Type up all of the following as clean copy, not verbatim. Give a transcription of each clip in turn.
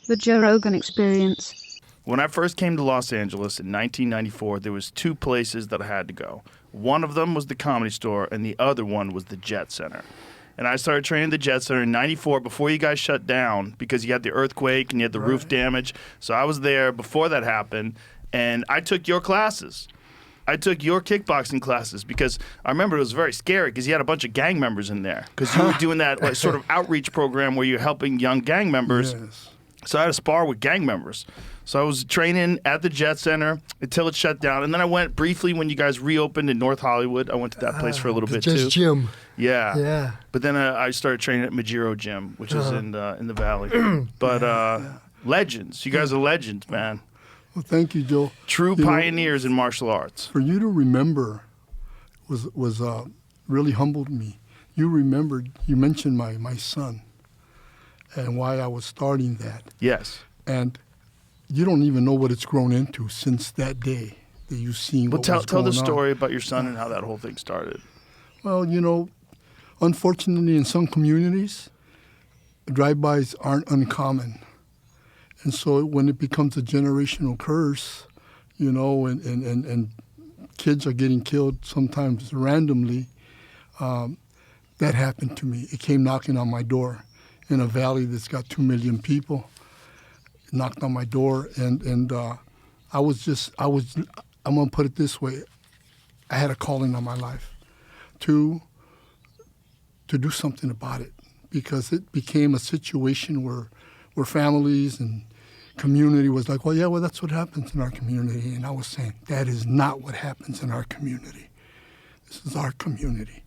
The Joe Rogan Experience. When I first came to Los Angeles in 1994, there was two places that I had to go. One of them was the Comedy Store, and the other one was the Jet Center. And I started training at the Jet Center in 94 before you guys shut down because you had the earthquake and you had the roof damage. So I was there before that happened, and I took your classes. I took your kickboxing classes because I remember it was very scary because you had a bunch of gang members in there because you were doing that like, sort of outreach program where you're helping young gang members. Yes. So I had to spar with gang members. So I was training at the Jet Center until it shut down. And then I went briefly when you guys reopened in North Hollywood. I went to that place for a little bit too. Gym. Yeah. Yeah. But then I started training at Majiro Gym, which is in the Valley. But legends. You guys are legends, man. Well, thank you, Joe. True pioneers in martial arts. For you to remember was really humbled me. You remembered, you mentioned my son and why I was starting that. Yes. And you don't even know what it's grown into since that day that you've seen what was going on. Tell the story about your son and how that whole thing started. Well, you know, unfortunately in some communities, drive-bys aren't uncommon. And so when it becomes a generational curse, you know, and kids are getting killed sometimes randomly, that happened to me. It came knocking on my door in a valley that's got 2 million people. It knocked on my door, and I'm going to put it this way. I had a calling on my life to do something about it because it became a situation where families and community was like, well, that's what happens in our community. And I was saying, that is not what happens in our community. This is our community.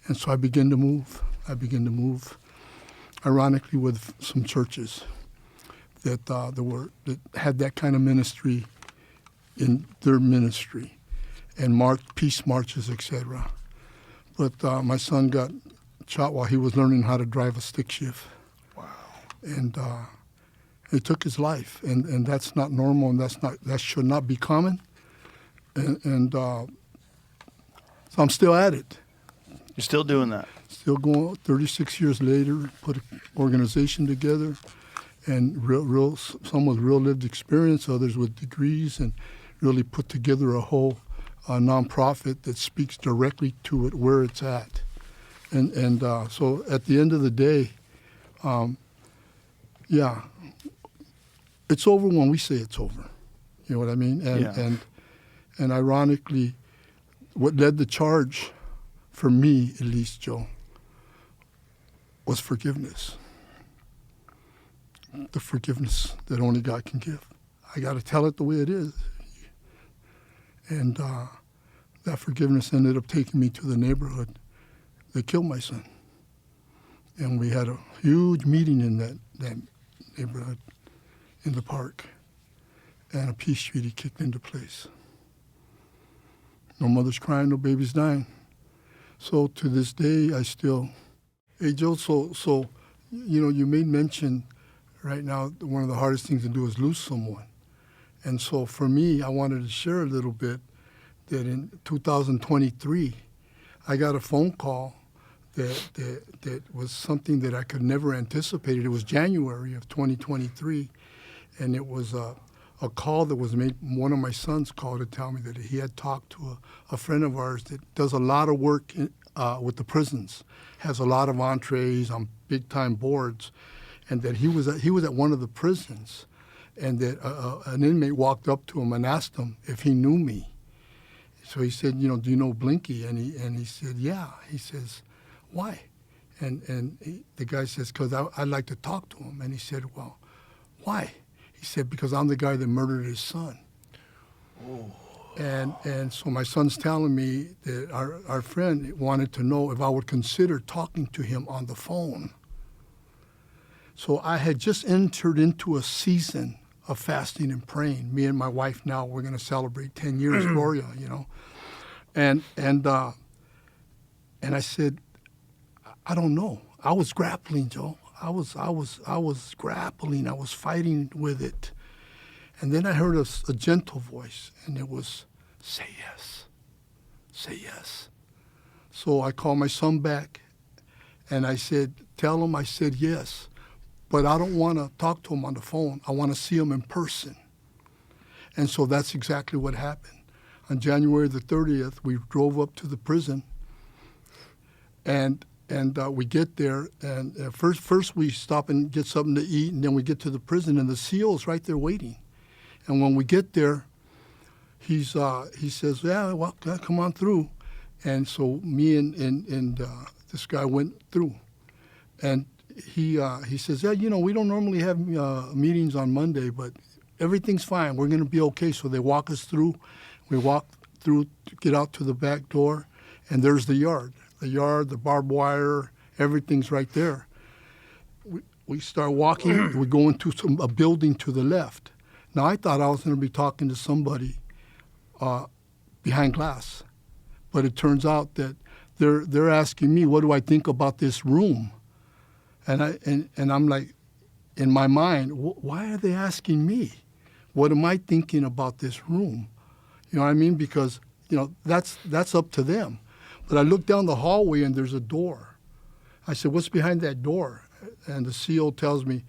And so I began to move. Ironically, with some churches that had that kind of ministry in their ministry and peace marches, etc. But my son got shot while he was learning how to drive a stick shift. Wow. And it took his life, and that's not normal, and that should not be common. And so I'm still at it. You're still doing that? Still going. 36 years later, put an organization together, and some with real lived experience, others with degrees, and really put together a whole nonprofit that speaks directly to it where it's at. And so at the end of the day, it's over when we say it's over. You know what I mean? And ironically, what led the charge, for me at least, Joe, was forgiveness. The forgiveness that only God can give. I got to tell it the way it is. And that forgiveness ended up taking me to the neighborhood that killed my son. And we had a huge meeting in that neighborhood in the park. And a peace treaty kicked into place. No mother's crying, no baby's dying. So to this day, I still... Hey, Joe, so you know, you made mention right now, one of the hardest things to do is lose someone. And so for me, I wanted to share a little bit that in 2023, I got a phone call that was something that I could never anticipate. It was January of 2023, and it was a call that was made. One of my sons called to tell me that he had talked to a friend of ours that does a lot of work with the prisons, has a lot of entrees on big-time boards, and that he was at one of the prisons, and that an inmate walked up to him and asked him if he knew me. So he said, you know, do you know Blinky? And he said, yeah. He says, why? And the guy says, because I'd like to talk to him. And he said, well, why? He said, because I'm the guy that murdered his son. Oh. And so my son's telling me that our friend wanted to know if I would consider talking to him on the phone. So I had just entered into a season of fasting and praying. Me and my wife now, we're going to celebrate 10 years, Gloria, you know. And I said, I don't know. I was grappling, Joe. I was grappling. I was fighting with it. And then I heard a gentle voice, and it was, say yes. Say yes. So I called my son back, and I said, tell him I said yes. but I don't want to talk to him on the phone. I want to see him in person. And so that's exactly what happened. On January the 30th, we drove up to the prison, and we get there, and first we stop and get something to eat, and then we get to the prison, and the CO's right there waiting. And when we get there, he says, yeah, well, come on through. And so me and this guy went through. And he says, yeah, we don't normally have meetings on Monday, but everything's fine. We're going to be okay. So they walk us through. We walk through to get out to the back door, and there's the yard. The yard, the barbed wire, everything's right there. We start walking. We go into a building to the left. Now, I thought I was going to be talking to somebody behind glass, but it turns out that they're asking me, what do I think about this room? And I'm like, in my mind, why are they asking me? What am I thinking about this room? You know what I mean? Because that's up to them. But I look down the hallway and there's a door. I said, what's behind that door? And the CO tells me,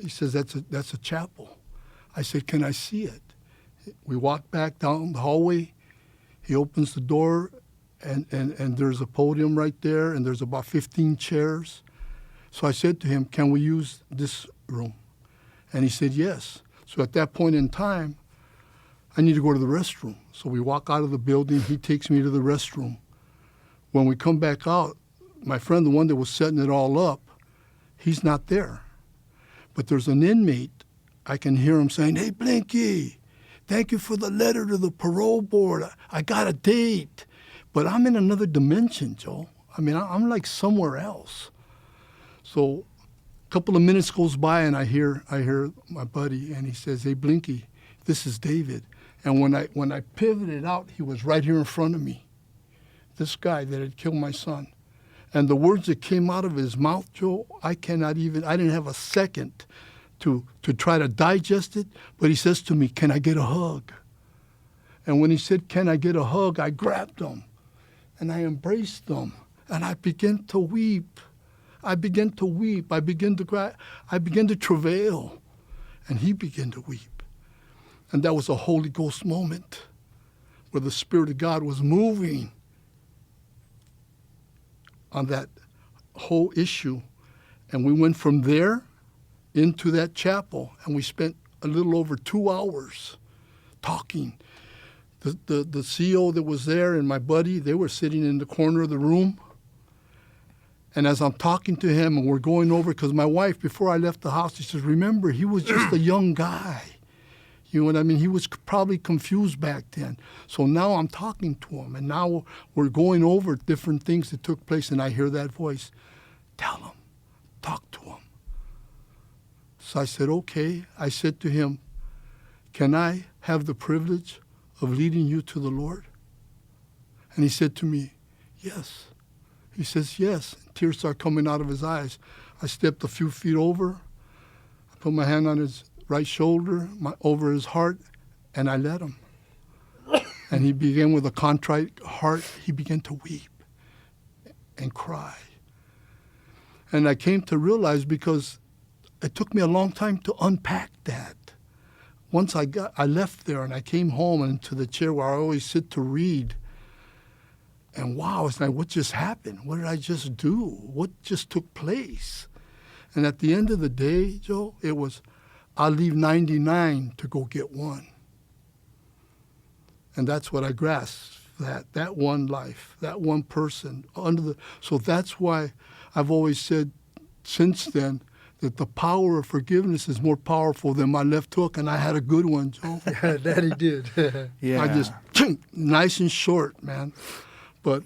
he says, that's a chapel. I said, can I see it? We walk back down the hallway. He opens the door, and there's a podium right there, and there's about 15 chairs. So I said to him, can we use this room? And he said, yes. So at that point in time, I need to go to the restroom. So we walk out of the building. He takes me to the restroom. When we come back out, my friend, the one that was setting it all up, he's not there. But there's an inmate. I can hear him saying, hey, Blinky, thank you for the letter to the parole board. I got a date. But I'm in another dimension, Joe. I mean, I'm like somewhere else. So a couple of minutes goes by, and I hear my buddy, and he says, hey, Blinky, this is David. And when I pivoted out, he was right here in front of me. This guy that had killed my son. And the words that came out of his mouth, Joe, I didn't have a second to try to digest it, but he says to me, can I get a hug? And when he said, can I get a hug, I grabbed him, and I embraced him, and I began to weep. I began to weep. I began to cry. I began to travail, and he began to weep. And that was a Holy Ghost moment where the Spirit of God was moving on that whole issue. And we went from there into that chapel, and we spent a little over 2 hours talking. The CO that was there and my buddy, they were sitting in the corner of the room. And as I'm talking to him and we're going over, because my wife, before I left the house, she says, remember, he was just a young guy. You know what I mean? He was probably confused back then. So now I'm talking to him, and now we're going over different things that took place, and I hear that voice, tell him, talk to him. So I said, okay. I said to him, can I have the privilege of leading you to the Lord? And he said to me, yes. He says, yes. Tears start coming out of his eyes. I stepped a few feet over. I put my hand on his right shoulder, over his heart, and I let him. And he began with a contrite heart. He began to weep and cry. And I came to realize, because it took me a long time to unpack that. Once I left there and I came home and to the chair where I always sit to read. And wow, it's like, what just happened? What did I just do? What just took place? And at the end of the day, Joe, it was, I'll leave 99 to go get one. And that's what I grasped, that one life, that one person. So that's why I've always said since then that the power of forgiveness is more powerful than my left hook, and I had a good one, Joe. That he did. Yeah. I just, nice and short, man. But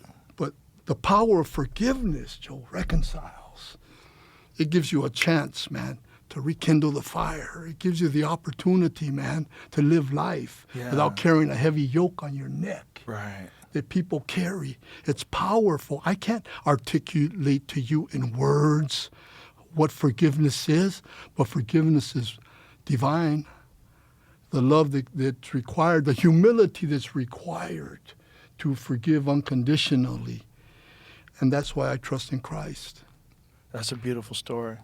the power of forgiveness, Joe, reconciles. It gives you a chance, man, to rekindle the fire. It gives you the opportunity, man, to live life without carrying a heavy yoke on your neck. Right. That people carry. It's powerful. I can't articulate to you in words what forgiveness is, but forgiveness is divine. The love that's required, the humility that's required to forgive unconditionally. And that's why I trust in Christ. That's a beautiful story.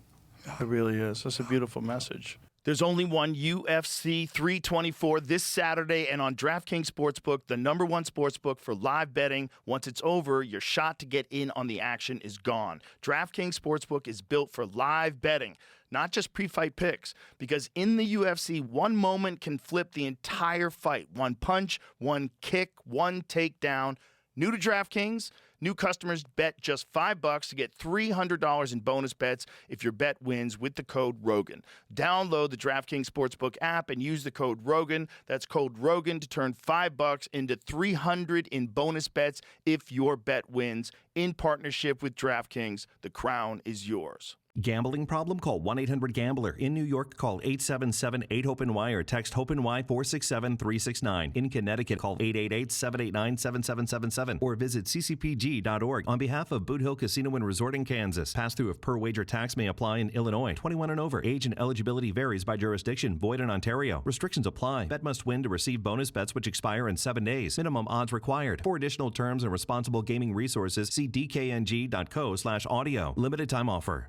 It really is. That's a beautiful message. There's only one UFC 324 this Saturday, and on DraftKings Sportsbook, the #1 sportsbook for live betting. Once it's over, your shot to get in on the action is gone. DraftKings Sportsbook is built for live betting, not just pre-fight picks, because in the UFC, one moment can flip the entire fight. One punch, one kick, one takedown. New to DraftKings, new customers bet just $5 to get $300 in bonus bets if your bet wins with the code ROGAN. Download the DraftKings Sportsbook app and use the code ROGAN. That's code ROGAN to turn $5 into $300 in bonus bets if your bet wins. In partnership with DraftKings, the crown is yours. Gambling problem? Call 1-800-GAMBLER. In New York, call 877-8-HOPE-NY or text HOPE-NY 467-369. In Connecticut, call 888-789-7777 or visit ccpg.org. On behalf of Boot Hill Casino and Resort in Kansas, pass-through of per-wager tax may apply in Illinois. 21 and over. Age and eligibility varies by jurisdiction. Void in Ontario. Restrictions apply. Bet must win to receive bonus bets which expire in 7 days. Minimum odds required. For additional terms and responsible gaming resources, see dkng.co/audio. Limited time offer.